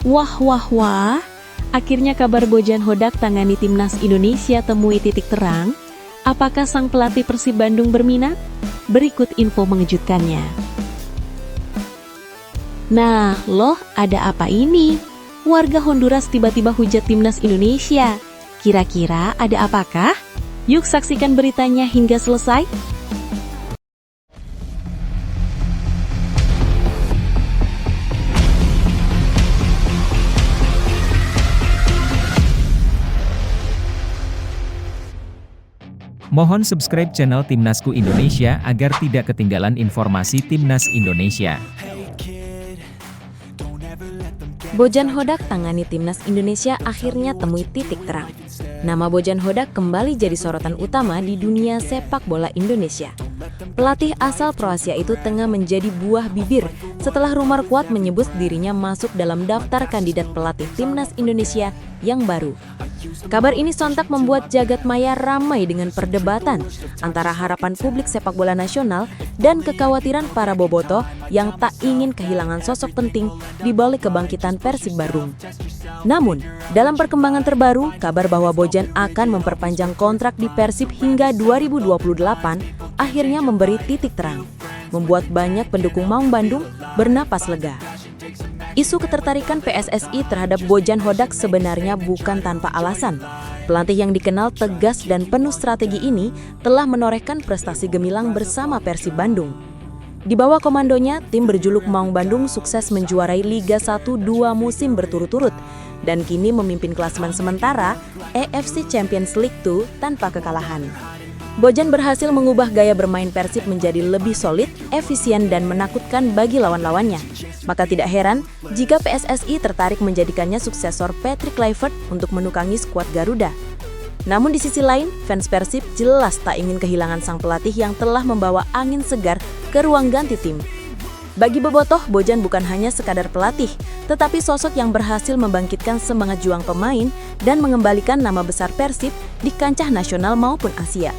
Wah wah wah, akhirnya kabar Bojan Hodak tangani Timnas Indonesia temui titik terang. Apakah sang pelatih Persib Bandung berminat? Berikut info mengejutkannya. Nah, loh, ada apa ini? Warga Honduras tiba-tiba hujat Timnas Indonesia. Kira-kira ada apakah? Yuk saksikan beritanya hingga selesai. Mohon subscribe channel Timnasku Indonesia agar tidak ketinggalan informasi Timnas Indonesia. Bojan Hodak tangani Timnas Indonesia akhirnya temui titik terang. Nama Bojan Hodak kembali jadi sorotan utama di dunia sepak bola Indonesia. Pelatih asal Kroasia itu tengah menjadi buah bibir setelah rumor kuat menyebut dirinya masuk dalam daftar kandidat pelatih Timnas Indonesia yang baru. Kabar ini sontak membuat jagat maya ramai dengan perdebatan antara harapan publik sepak bola nasional dan kekhawatiran para bobotoh yang tak ingin kehilangan sosok penting di balik kebangkitan Persib Bandung. Namun, dalam perkembangan terbaru, kabar bahwa Bojan akan memperpanjang kontrak di Persib hingga 2028 akhirnya memberi titik terang, membuat banyak pendukung Maung Bandung bernapas lega. Isu ketertarikan PSSI terhadap Bojan Hodak sebenarnya bukan tanpa alasan. Pelatih yang dikenal tegas dan penuh strategi ini telah menorehkan prestasi gemilang bersama Persib Bandung. Di bawah komandonya, tim berjuluk Maung Bandung sukses menjuarai Liga 1 2 musim berturut-turut dan kini memimpin klasemen sementara AFC Champions League 2 tanpa kekalahan. Bojan berhasil mengubah gaya bermain Persib menjadi lebih solid, efisien, dan menakutkan bagi lawan-lawannya. Maka tidak heran jika PSSI tertarik menjadikannya suksesor Patrick Kluivert untuk menukangi skuad Garuda. Namun di sisi lain, fans Persib jelas tak ingin kehilangan sang pelatih yang telah membawa angin segar ke ruang ganti tim. Bagi bobotoh, Bojan bukan hanya sekadar pelatih, tetapi sosok yang berhasil membangkitkan semangat juang pemain dan mengembalikan nama besar Persib di kancah nasional maupun Asia.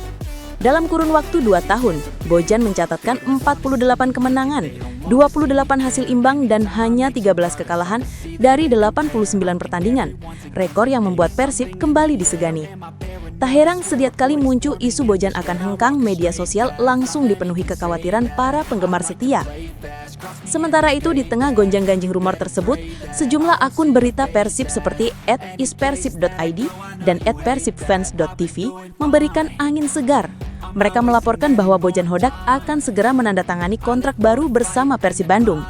Dalam kurun waktu 2 tahun, Bojan mencatatkan 48 kemenangan, 28 hasil imbang dan hanya 13 kekalahan dari 89 pertandingan. Rekor yang membuat Persib kembali disegani. Tak heran setiap kali muncul isu Bojan akan hengkang, media sosial langsung dipenuhi kekhawatiran para penggemar setia. Sementara itu, di tengah gonjang-ganjing rumor tersebut, sejumlah akun berita Persib seperti @ispersib.id dan @persibfans.tv memberikan angin segar. Mereka melaporkan bahwa Bojan Hodak akan segera menandatangani kontrak baru bersama Persib Bandung.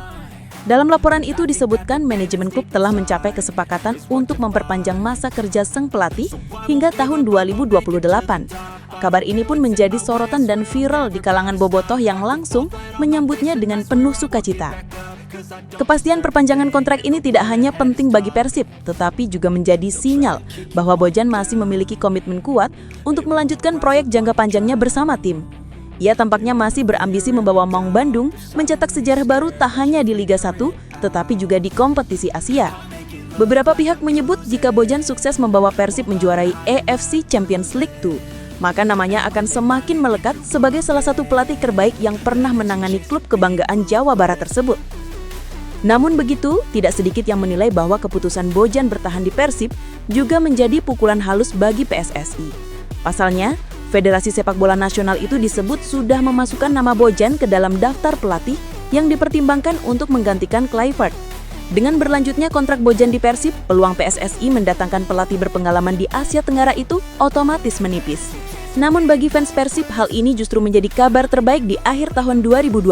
Dalam laporan itu disebutkan manajemen klub telah mencapai kesepakatan untuk memperpanjang masa kerja sang pelatih hingga tahun 2028. Kabar ini pun menjadi sorotan dan viral di kalangan bobotoh yang langsung menyambutnya dengan penuh sukacita. Kepastian perpanjangan kontrak ini tidak hanya penting bagi Persib, tetapi juga menjadi sinyal bahwa Bojan masih memiliki komitmen kuat untuk melanjutkan proyek jangka panjangnya bersama tim. Ia tampaknya masih berambisi membawa Maung Bandung mencetak sejarah baru tak hanya di Liga 1, tetapi juga di kompetisi Asia. Beberapa pihak menyebut jika Bojan sukses membawa Persib menjuarai AFC Champions League 2, maka namanya akan semakin melekat sebagai salah satu pelatih terbaik yang pernah menangani klub kebanggaan Jawa Barat tersebut. Namun begitu, tidak sedikit yang menilai bahwa keputusan Bojan bertahan di Persib juga menjadi pukulan halus bagi PSSI. Pasalnya, Federasi Sepak Bola Nasional itu disebut sudah memasukkan nama Bojan ke dalam daftar pelatih yang dipertimbangkan untuk menggantikan Kluivert. Dengan berlanjutnya kontrak Bojan di Persib, peluang PSSI mendatangkan pelatih berpengalaman di Asia Tenggara itu otomatis menipis. Namun bagi fans Persib, hal ini justru menjadi kabar terbaik di akhir tahun 2025.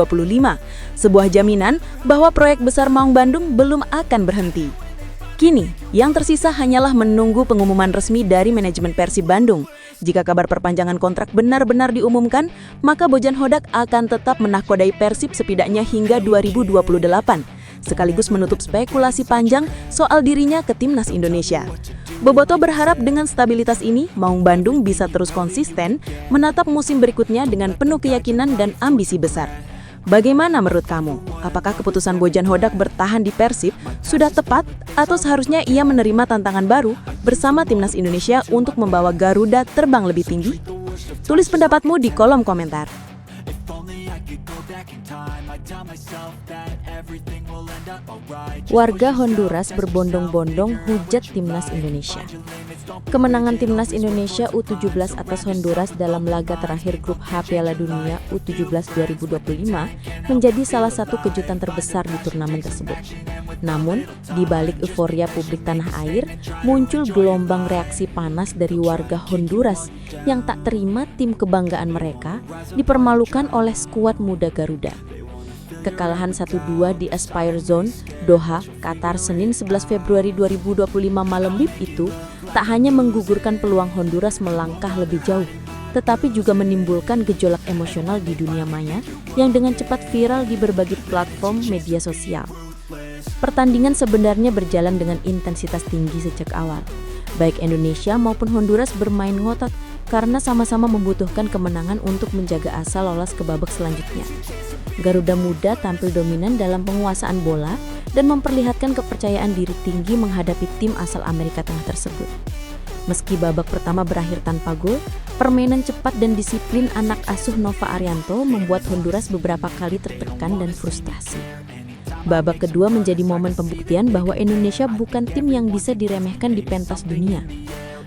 Sebuah jaminan bahwa proyek besar Maung Bandung belum akan berhenti. Kini, yang tersisa hanyalah menunggu pengumuman resmi dari manajemen Persib Bandung. Jika kabar perpanjangan kontrak benar-benar diumumkan, maka Bojan Hodak akan tetap menahkodai Persib setidaknya hingga 2028. Sekaligus menutup spekulasi panjang soal dirinya ke Timnas Indonesia. Bobotoh berharap dengan stabilitas ini, Maung Bandung bisa terus konsisten menatap musim berikutnya dengan penuh keyakinan dan ambisi besar. Bagaimana menurut kamu? Apakah keputusan Bojan Hodak bertahan di Persib sudah tepat atau seharusnya ia menerima tantangan baru bersama Timnas Indonesia untuk membawa Garuda terbang lebih tinggi? Tulis pendapatmu di kolom komentar. Warga Honduras berbondong-bondong hujat timnas Indonesia. Kemenangan timnas Indonesia U17 atas Honduras dalam laga terakhir grup H Piala Dunia U17 2025 menjadi salah satu kejutan terbesar di turnamen tersebut. Namun, di balik euforia publik tanah air, muncul gelombang reaksi panas dari warga Honduras yang tak terima tim kebanggaan mereka dipermalukan oleh skuad muda Garuda. Kekalahan 1-2 di Aspire Zone, Doha, Qatar, Senin 11 Februari 2025 malam WIB itu tak hanya menggugurkan peluang Honduras melangkah lebih jauh, tetapi juga menimbulkan gejolak emosional di dunia maya yang dengan cepat viral di berbagai platform media sosial. Pertandingan sebenarnya berjalan dengan intensitas tinggi sejak awal. Baik Indonesia maupun Honduras bermain ngotot karena sama-sama membutuhkan kemenangan untuk menjaga asa lolos ke babak selanjutnya. Garuda Muda tampil dominan dalam penguasaan bola dan memperlihatkan kepercayaan diri tinggi menghadapi tim asal Amerika Tengah tersebut. Meski babak pertama berakhir tanpa gol, permainan cepat dan disiplin anak asuh Nova Arianto membuat Honduras beberapa kali tertekan dan frustrasi. Babak kedua menjadi momen pembuktian bahwa Indonesia bukan tim yang bisa diremehkan di pentas dunia.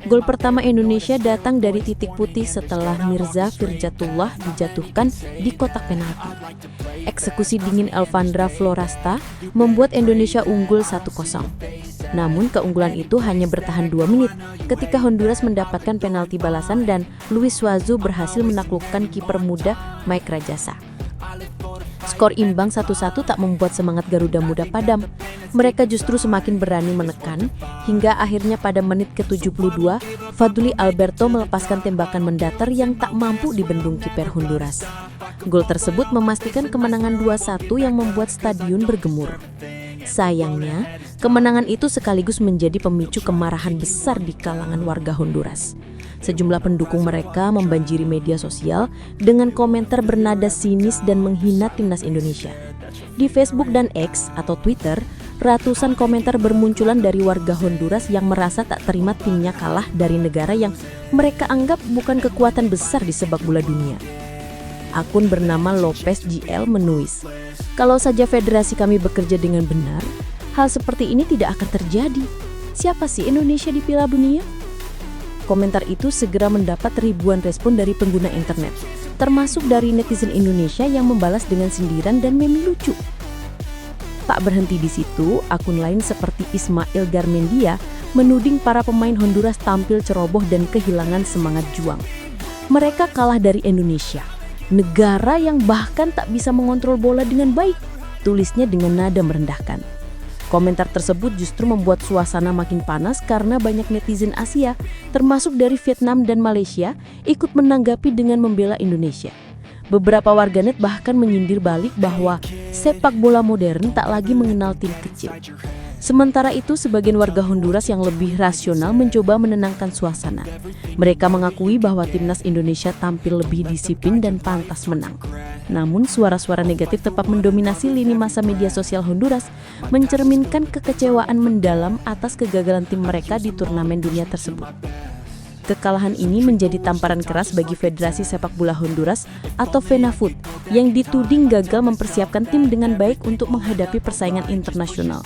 Gol pertama Indonesia datang dari titik putih setelah Mirza Firjatullah dijatuhkan di kotak penalti. Eksekusi dingin Elvandra Florasta membuat Indonesia unggul 1-0. Namun keunggulan itu hanya bertahan 2 menit ketika Honduras mendapatkan penalti balasan dan Luis Suazo berhasil menaklukkan kiper muda Mike Rajasa. Skor imbang 1-1 tak membuat semangat Garuda Muda padam. Mereka justru semakin berani menekan, hingga akhirnya pada menit ke-72, Fadli Alberto melepaskan tembakan mendatar yang tak mampu dibendung kiper Honduras. Gol tersebut memastikan kemenangan 2-1 yang membuat stadion bergemur. Sayangnya, kemenangan itu sekaligus menjadi pemicu kemarahan besar di kalangan warga Honduras. Sejumlah pendukung mereka membanjiri media sosial dengan komentar bernada sinis dan menghina timnas Indonesia. Di Facebook dan X atau Twitter, ratusan komentar bermunculan dari warga Honduras yang merasa tak terima timnya kalah dari negara yang mereka anggap bukan kekuatan besar di sepak bola dunia. Akun bernama Lopez GL menulis, "Kalau saja federasi kami bekerja dengan benar, hal seperti ini tidak akan terjadi. Siapa sih Indonesia di Piala Dunia?" Komentar itu segera mendapat ribuan respon dari pengguna internet, termasuk dari netizen Indonesia yang membalas dengan sindiran dan meme lucu. Tak berhenti di situ, akun lain seperti Ismail Garmendia menuding para pemain Honduras tampil ceroboh dan kehilangan semangat juang. Mereka kalah dari Indonesia, negara yang bahkan tak bisa mengontrol bola dengan baik, tulisnya dengan nada merendahkan. Komentar tersebut justru membuat suasana makin panas karena banyak netizen Asia, termasuk dari Vietnam dan Malaysia, ikut menanggapi dengan membela Indonesia. Beberapa warganet bahkan menyindir balik bahwa sepak bola modern tak lagi mengenal tim kecil. Sementara itu, sebagian warga Honduras yang lebih rasional mencoba menenangkan suasana. Mereka mengakui bahwa timnas Indonesia tampil lebih disiplin dan pantas menang. Namun, suara-suara negatif tetap mendominasi lini massa media sosial Honduras, mencerminkan kekecewaan mendalam atas kegagalan tim mereka di turnamen dunia tersebut. Kekalahan ini menjadi tamparan keras bagi Federasi Sepak Bola Honduras atau FENAFUT yang dituding gagal mempersiapkan tim dengan baik untuk menghadapi persaingan internasional.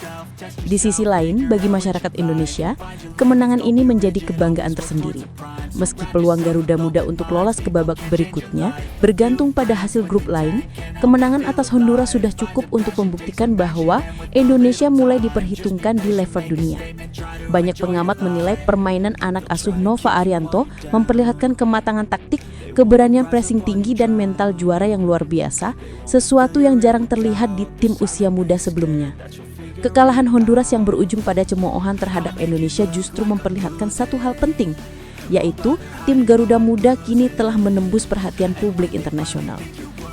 Di sisi lain, bagi masyarakat Indonesia, kemenangan ini menjadi kebanggaan tersendiri. Meski peluang Garuda Muda untuk lolos ke babak berikutnya bergantung pada hasil grup lain, kemenangan atas Honduras sudah cukup untuk membuktikan bahwa Indonesia mulai diperhitungkan di level dunia. Banyak pengamat menilai permainan anak asuh Nova Arianto memperlihatkan kematangan taktik, keberanian pressing tinggi dan mental juara yang luar biasa, sesuatu yang jarang terlihat di tim usia muda sebelumnya. Kekalahan Honduras yang berujung pada cemoohan terhadap Indonesia justru memperlihatkan satu hal penting, yaitu tim Garuda Muda kini telah menembus perhatian publik internasional.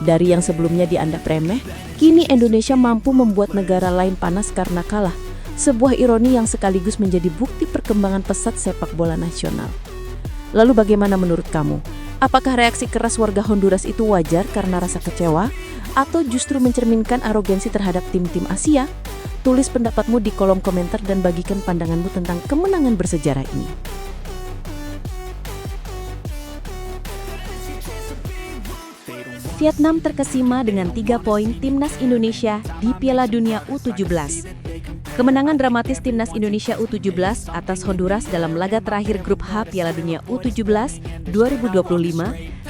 Dari yang sebelumnya dianggap remeh, kini Indonesia mampu membuat negara lain panas karena kalah. Sebuah ironi yang sekaligus menjadi bukti perkembangan pesat sepak bola nasional. Lalu bagaimana menurut kamu? Apakah reaksi keras warga Honduras itu wajar karena rasa kecewa? Atau justru mencerminkan arogansi terhadap tim-tim Asia? Tulis pendapatmu di kolom komentar dan bagikan pandanganmu tentang kemenangan bersejarah ini. Vietnam terkesima dengan 3 poin Timnas Indonesia di Piala Dunia U17. Kemenangan dramatis Timnas Indonesia U17 atas Honduras dalam laga terakhir grup H Piala Dunia U17 2025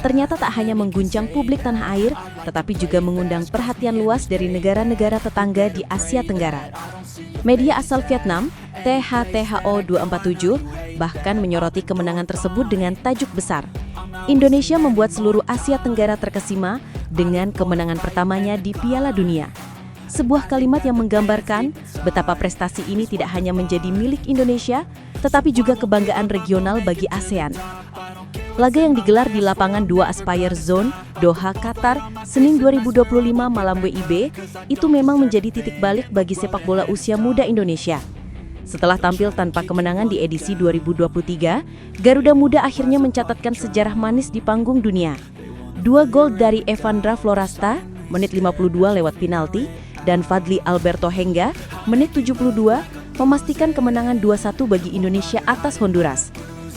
ternyata tak hanya mengguncang publik tanah air, tetapi juga mengundang perhatian luas dari negara-negara tetangga di Asia Tenggara. Media asal Vietnam, THTHO 247, bahkan menyoroti kemenangan tersebut dengan tajuk besar, Indonesia membuat seluruh Asia Tenggara terkesima dengan kemenangan pertamanya di Piala Dunia. Sebuah kalimat yang menggambarkan betapa prestasi ini tidak hanya menjadi milik Indonesia, tetapi juga kebanggaan regional bagi ASEAN. Laga yang digelar di lapangan 2 Aspire Zone, Doha, Qatar, Senin 2025 malam WIB, itu memang menjadi titik balik bagi sepak bola usia muda Indonesia. Setelah tampil tanpa kemenangan di edisi 2023, Garuda Muda akhirnya mencatatkan sejarah manis di panggung dunia. 2 gol dari Evandra Florasta, menit 52 lewat penalti, dan Fadli Alberto Hengga, menit 72, memastikan kemenangan 2-1 bagi Indonesia atas Honduras.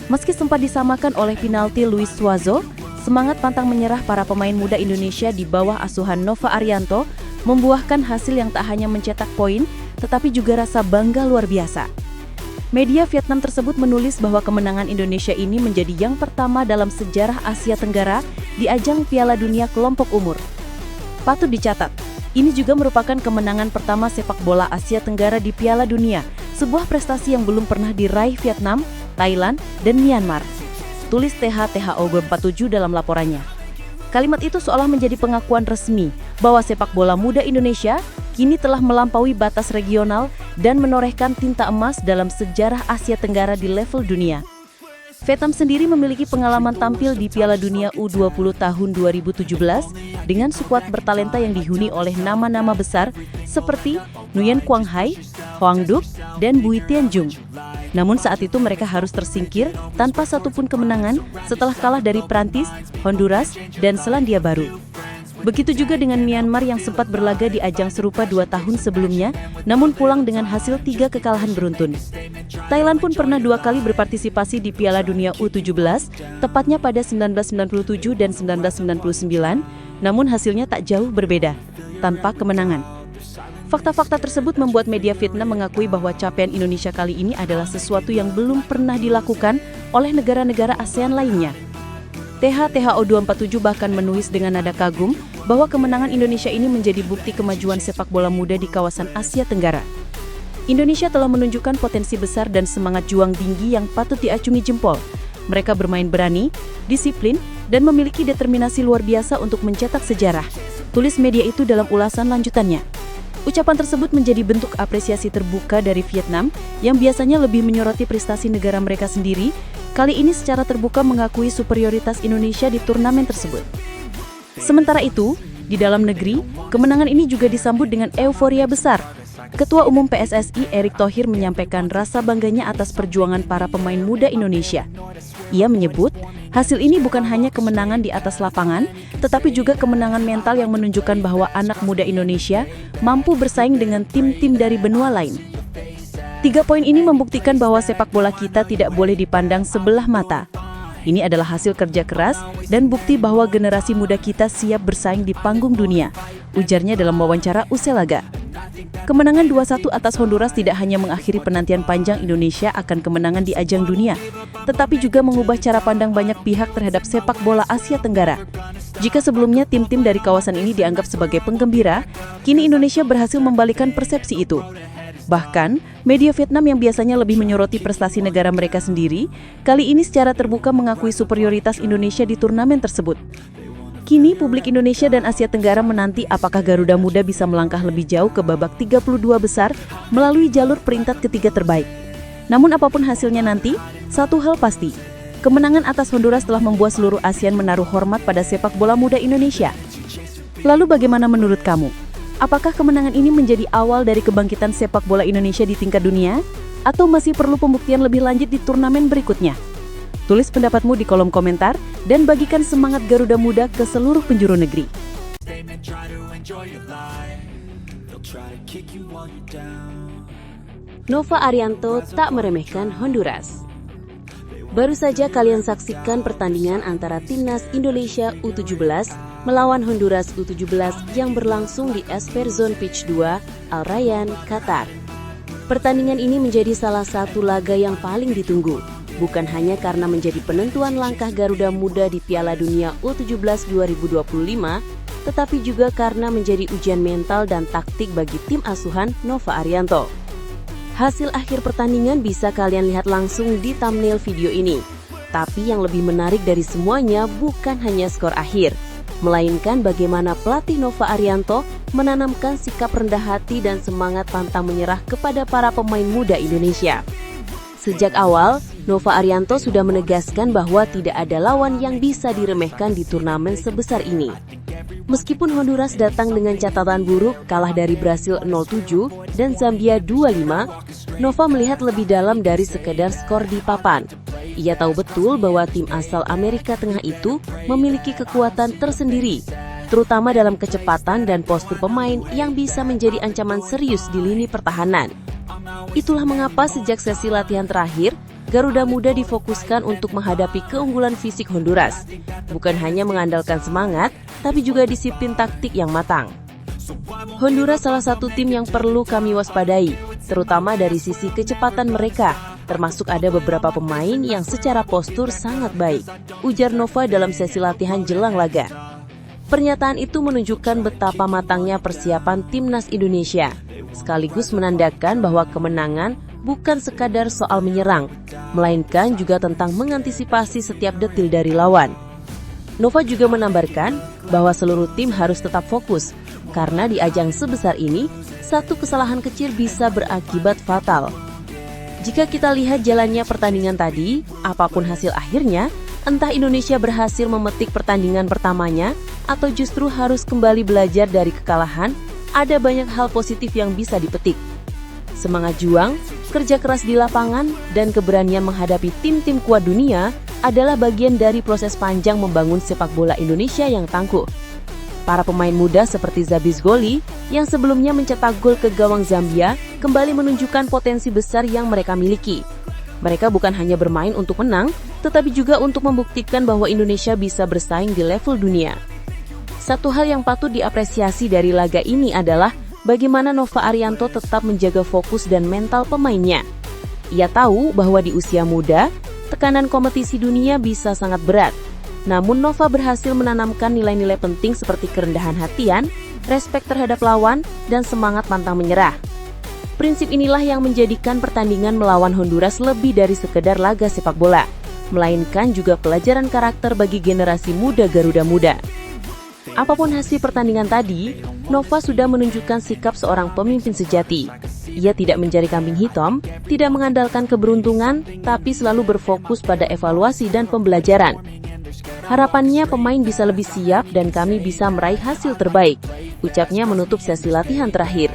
Meski sempat disamakan oleh penalti Luis Suazo, semangat pantang menyerah para pemain muda Indonesia di bawah asuhan Nova Arianto membuahkan hasil yang tak hanya mencetak poin, tetapi juga rasa bangga luar biasa. Media Vietnam tersebut menulis bahwa kemenangan Indonesia ini menjadi yang pertama dalam sejarah Asia Tenggara di ajang Piala Dunia kelompok umur. Patut dicatat, ini juga merupakan kemenangan pertama sepak bola Asia Tenggara di Piala Dunia, sebuah prestasi yang belum pernah diraih Vietnam, Thailand, dan Myanmar. Tulis THTHO 247 dalam laporannya. Kalimat itu seolah menjadi pengakuan resmi bahwa sepak bola muda Indonesia kini telah melampaui batas regional dan menorehkan tinta emas dalam sejarah Asia Tenggara di level dunia. Vietnam sendiri memiliki pengalaman tampil di Piala Dunia U20 tahun 2017 dengan skuad bertalenta yang dihuni oleh nama-nama besar seperti Nguyen Quang Hai, Hoang Duc, dan Bùi Tiên Dung. Namun saat itu mereka harus tersingkir tanpa satupun kemenangan setelah kalah dari Prancis, Honduras, dan Selandia Baru. Begitu juga dengan Myanmar yang sempat berlaga di ajang serupa 2 tahun sebelumnya, namun pulang dengan hasil 3 kekalahan beruntun. Thailand pun pernah 2 kali berpartisipasi di Piala Dunia U17, tepatnya pada 1997 dan 1999, namun hasilnya tak jauh berbeda, tanpa kemenangan. Fakta-fakta tersebut membuat media Vietnam mengakui bahwa capaian Indonesia kali ini adalah sesuatu yang belum pernah dilakukan oleh negara-negara ASEAN lainnya. THTHO 247 bahkan menulis dengan nada kagum bahwa kemenangan Indonesia ini menjadi bukti kemajuan sepak bola muda di kawasan Asia Tenggara. Indonesia telah menunjukkan potensi besar dan semangat juang tinggi yang patut diacungi jempol. Mereka bermain berani, disiplin, dan memiliki determinasi luar biasa untuk mencetak sejarah. Tulis media itu dalam ulasan lanjutannya. Ucapan tersebut menjadi bentuk apresiasi terbuka dari Vietnam yang biasanya lebih menyoroti prestasi negara mereka sendiri, kali ini secara terbuka mengakui superioritas Indonesia di turnamen tersebut. Sementara itu, di dalam negeri, kemenangan ini juga disambut dengan euforia besar. Ketua Umum PSSI Erick Thohir menyampaikan rasa bangganya atas perjuangan para pemain muda Indonesia. Ia menyebut, hasil ini bukan hanya kemenangan di atas lapangan, tetapi juga kemenangan mental yang menunjukkan bahwa anak muda Indonesia mampu bersaing dengan tim-tim dari benua lain. 3 poin ini membuktikan bahwa sepak bola kita tidak boleh dipandang sebelah mata. Ini adalah hasil kerja keras dan bukti bahwa generasi muda kita siap bersaing di panggung dunia, ujarnya dalam wawancara usai laga. Kemenangan 2-1 atas Honduras tidak hanya mengakhiri penantian panjang Indonesia akan kemenangan di ajang dunia, tetapi juga mengubah cara pandang banyak pihak terhadap sepak bola Asia Tenggara. Jika sebelumnya tim-tim dari kawasan ini dianggap sebagai penggembira, kini Indonesia berhasil membalikan persepsi itu. Bahkan, media Vietnam yang biasanya lebih menyoroti prestasi negara mereka sendiri, kali ini secara terbuka mengakui superioritas Indonesia di turnamen tersebut. Kini, publik Indonesia dan Asia Tenggara menanti apakah Garuda Muda bisa melangkah lebih jauh ke babak 32 besar melalui jalur peringkat ketiga terbaik. Namun apapun hasilnya nanti, satu hal pasti, kemenangan atas Honduras telah membuat seluruh ASEAN menaruh hormat pada sepak bola muda Indonesia. Lalu bagaimana menurut kamu? Apakah kemenangan ini menjadi awal dari kebangkitan sepak bola Indonesia di tingkat dunia? Atau masih perlu pembuktian lebih lanjut di turnamen berikutnya? Tulis pendapatmu di kolom komentar dan bagikan semangat Garuda Muda ke seluruh penjuru negeri. Nova Arianto tak meremehkan Honduras. Baru saja kalian saksikan pertandingan antara Timnas Indonesia U17 melawan Honduras U17 yang berlangsung di Esperzon Pitch 2, Al Rayyan, Qatar. Pertandingan ini menjadi salah satu laga yang paling ditunggu, bukan hanya karena menjadi penentuan langkah Garuda Muda di Piala Dunia U17 2025, tetapi juga karena menjadi ujian mental dan taktik bagi tim asuhan Nova Arianto. Hasil akhir pertandingan bisa kalian lihat langsung di thumbnail video ini. Tapi yang lebih menarik dari semuanya bukan hanya skor akhir, melainkan bagaimana pelatih Nova Arianto menanamkan sikap rendah hati dan semangat pantang menyerah kepada para pemain muda Indonesia. Sejak awal, Nova Arianto sudah menegaskan bahwa tidak ada lawan yang bisa diremehkan di turnamen sebesar ini. Meskipun Honduras datang dengan catatan buruk, kalah dari Brasil 0-7 dan Zambia 2-5, Nova melihat lebih dalam dari sekedar skor di papan. Ia tahu betul bahwa tim asal Amerika Tengah itu memiliki kekuatan tersendiri, terutama dalam kecepatan dan postur pemain yang bisa menjadi ancaman serius di lini pertahanan. Itulah mengapa sejak sesi latihan terakhir, Garuda Muda difokuskan untuk menghadapi keunggulan fisik Honduras, bukan hanya mengandalkan semangat, tapi juga disiplin taktik yang matang. Honduras salah satu tim yang perlu kami waspadai, terutama dari sisi kecepatan mereka, termasuk ada beberapa pemain yang secara postur sangat baik, ujar Nova dalam sesi latihan jelang laga. Pernyataan itu menunjukkan betapa matangnya persiapan timnas Indonesia, sekaligus menandakan bahwa kemenangan bukan sekadar soal menyerang, melainkan juga tentang mengantisipasi setiap detil dari lawan. Nova juga menambahkan bahwa seluruh tim harus tetap fokus, karena di ajang sebesar ini, satu kesalahan kecil bisa berakibat fatal. Jika kita lihat jalannya pertandingan tadi, apapun hasil akhirnya, entah Indonesia berhasil memetik pertandingan pertamanya, atau justru harus kembali belajar dari kekalahan, ada banyak hal positif yang bisa dipetik. Semangat juang, kerja keras di lapangan, dan keberanian menghadapi tim-tim kuat dunia adalah bagian dari proses panjang membangun sepak bola Indonesia yang tangguh. Para pemain muda seperti Zabis Goli yang sebelumnya mencetak gol ke gawang Zambia kembali menunjukkan potensi besar yang mereka miliki. Mereka bukan hanya bermain untuk menang, tetapi juga untuk membuktikan bahwa Indonesia bisa bersaing di level dunia. Satu hal yang patut diapresiasi dari laga ini adalah bagaimana Nova Arianto tetap menjaga fokus dan mental pemainnya. Ia tahu bahwa di usia muda, tekanan kompetisi dunia bisa sangat berat. Namun Nova berhasil menanamkan nilai-nilai penting seperti kerendahan hatian, respek terhadap lawan, dan semangat pantang menyerah. Prinsip inilah yang menjadikan pertandingan melawan Honduras lebih dari sekedar laga sepak bola, melainkan juga pelajaran karakter bagi generasi muda Garuda Muda. Apapun hasil pertandingan tadi, Nova sudah menunjukkan sikap seorang pemimpin sejati. Ia tidak mencari kambing hitam, tidak mengandalkan keberuntungan, tapi selalu berfokus pada evaluasi dan pembelajaran. Harapannya pemain bisa lebih siap dan kami bisa meraih hasil terbaik, ucapnya menutup sesi latihan terakhir.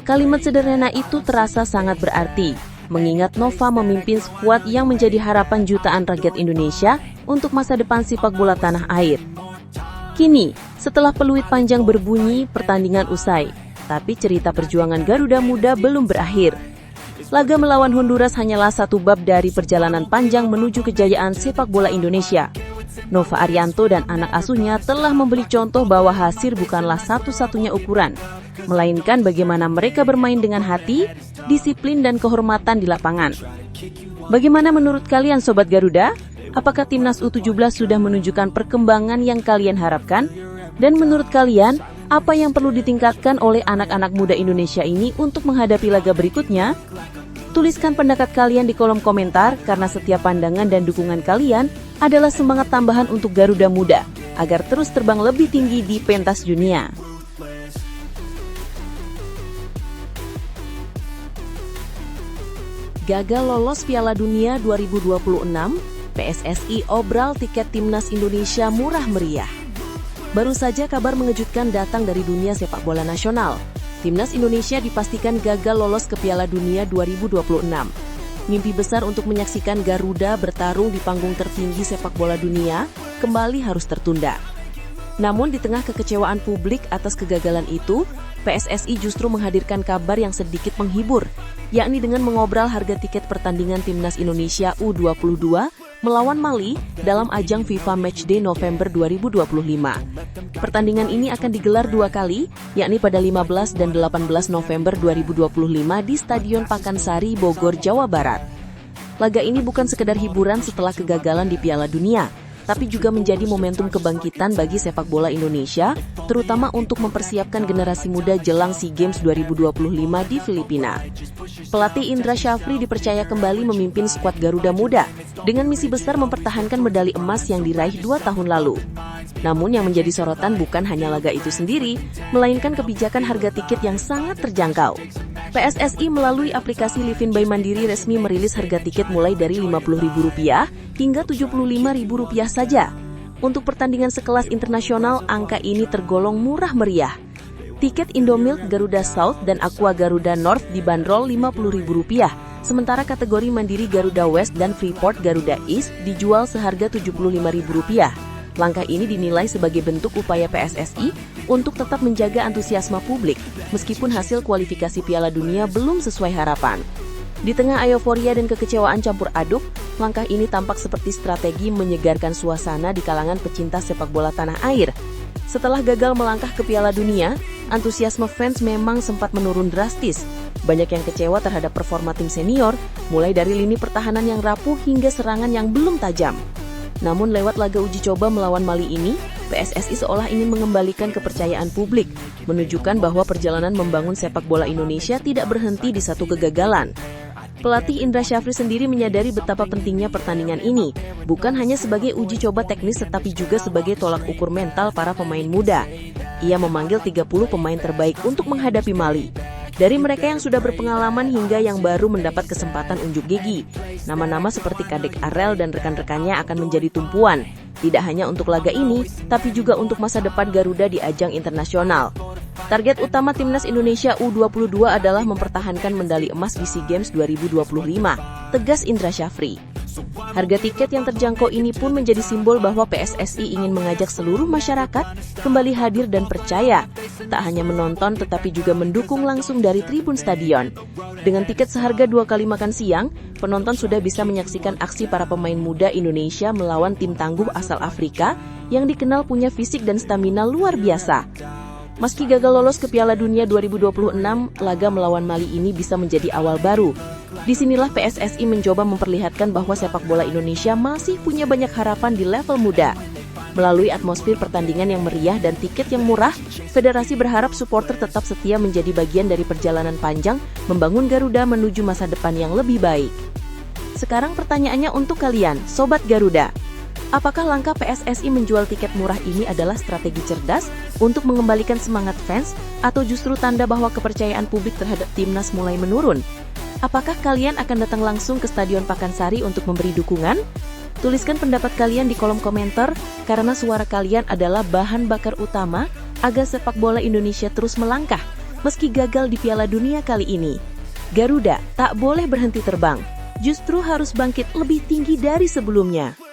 Kalimat sederhana itu terasa sangat berarti, mengingat Nova memimpin skuad yang menjadi harapan jutaan rakyat Indonesia untuk masa depan sepak bola tanah air. Kini, setelah peluit panjang berbunyi, pertandingan usai. Tapi cerita perjuangan Garuda Muda belum berakhir. Laga melawan Honduras hanyalah satu bab dari perjalanan panjang menuju kejayaan sepak bola Indonesia. Nova Arianto dan anak asuhnya telah memberi contoh bahwa hasil bukanlah satu-satunya ukuran, melainkan bagaimana mereka bermain dengan hati, disiplin, dan kehormatan di lapangan. Bagaimana menurut kalian Sobat Garuda? Apakah timnas U17 sudah menunjukkan perkembangan yang kalian harapkan? Dan menurut kalian, apa yang perlu ditingkatkan oleh anak-anak muda Indonesia ini untuk menghadapi laga berikutnya? Tuliskan pendapat kalian di kolom komentar, karena setiap pandangan dan dukungan kalian adalah semangat tambahan untuk Garuda Muda, agar terus terbang lebih tinggi di pentas dunia. Gagal lolos Piala Dunia 2026, PSSI obral tiket timnas Indonesia murah meriah. Baru saja kabar mengejutkan datang dari dunia sepak bola nasional. Timnas Indonesia dipastikan gagal lolos ke Piala Dunia 2026. Mimpi besar untuk menyaksikan Garuda bertarung di panggung tertinggi sepak bola dunia kembali harus tertunda. Namun di tengah kekecewaan publik atas kegagalan itu, PSSI justru menghadirkan kabar yang sedikit menghibur, yakni dengan mengobral harga tiket pertandingan timnas Indonesia U22 melawan Mali dalam ajang FIFA Matchday November 2025. Pertandingan ini akan digelar 2 kali, yakni pada 15 dan 18 November 2025 di Stadion Pakansari, Bogor, Jawa Barat. Laga ini bukan sekedar hiburan setelah kegagalan di Piala Dunia, tapi juga menjadi momentum kebangkitan bagi sepak bola Indonesia, terutama untuk mempersiapkan generasi muda jelang SEA Games 2025 di Filipina. Pelatih Indra Syafri dipercaya kembali memimpin skuad Garuda Muda dengan misi besar mempertahankan medali emas yang diraih 2 tahun lalu. Namun yang menjadi sorotan bukan hanya laga itu sendiri, melainkan kebijakan harga tiket yang sangat terjangkau. PSSI melalui aplikasi Livin by Mandiri resmi merilis harga tiket mulai dari Rp50.000 hingga Rp75.000 saja. Untuk pertandingan sekelas internasional, angka ini tergolong murah meriah. Tiket Indomilk Garuda South dan Aqua Garuda North dibanderol Rp50.000, sementara kategori Mandiri Garuda West dan Freeport Garuda East dijual seharga Rp75.000. Langkah ini dinilai sebagai bentuk upaya PSSI untuk tetap menjaga antusiasme publik, meskipun hasil kualifikasi Piala Dunia belum sesuai harapan. Di tengah euforia dan kekecewaan campur aduk, langkah ini tampak seperti strategi menyegarkan suasana di kalangan pecinta sepak bola tanah air. Setelah gagal melangkah ke Piala Dunia, antusiasme fans memang sempat menurun drastis. Banyak yang kecewa terhadap performa tim senior, mulai dari lini pertahanan yang rapuh hingga serangan yang belum tajam. Namun lewat laga uji coba melawan Mali ini, PSSI seolah ingin mengembalikan kepercayaan publik, menunjukkan bahwa perjalanan membangun sepak bola Indonesia tidak berhenti di satu kegagalan. Pelatih Indra Syafri sendiri menyadari betapa pentingnya pertandingan ini, bukan hanya sebagai uji coba teknis tetapi juga sebagai tolak ukur mental para pemain muda. Ia memanggil 30 pemain terbaik untuk menghadapi Mali. Dari mereka yang sudah berpengalaman hingga yang baru mendapat kesempatan unjuk gigi, nama-nama seperti Kadek Arel dan rekan-rekannya akan menjadi tumpuan, tidak hanya untuk laga ini, tapi juga untuk masa depan Garuda di ajang internasional. Target utama Timnas Indonesia U22 adalah mempertahankan medali emas di SEA Games 2025, tegas Indra Syafri. Harga tiket yang terjangkau ini pun menjadi simbol bahwa PSSI ingin mengajak seluruh masyarakat kembali hadir dan percaya, tak hanya menonton tetapi juga mendukung langsung dari tribun stadion. Dengan tiket seharga 2 kali makan siang, penonton sudah bisa menyaksikan aksi para pemain muda Indonesia melawan tim tangguh asal Afrika yang dikenal punya fisik dan stamina luar biasa. Meski gagal lolos ke Piala Dunia 2026, laga melawan Mali ini bisa menjadi awal baru. Disinilah PSSI mencoba memperlihatkan bahwa sepak bola Indonesia masih punya banyak harapan di level muda. Melalui atmosfer pertandingan yang meriah dan tiket yang murah, federasi berharap supporter tetap setia menjadi bagian dari perjalanan panjang membangun Garuda menuju masa depan yang lebih baik. Sekarang pertanyaannya untuk kalian, Sobat Garuda. Apakah langkah PSSI menjual tiket murah ini adalah strategi cerdas untuk mengembalikan semangat fans atau justru tanda bahwa kepercayaan publik terhadap timnas mulai menurun? Apakah kalian akan datang langsung ke Stadion Pakansari untuk memberi dukungan? Tuliskan pendapat kalian di kolom komentar karena suara kalian adalah bahan bakar utama agar sepak bola Indonesia terus melangkah meski gagal di Piala Dunia kali ini. Garuda tak boleh berhenti terbang, justru harus bangkit lebih tinggi dari sebelumnya.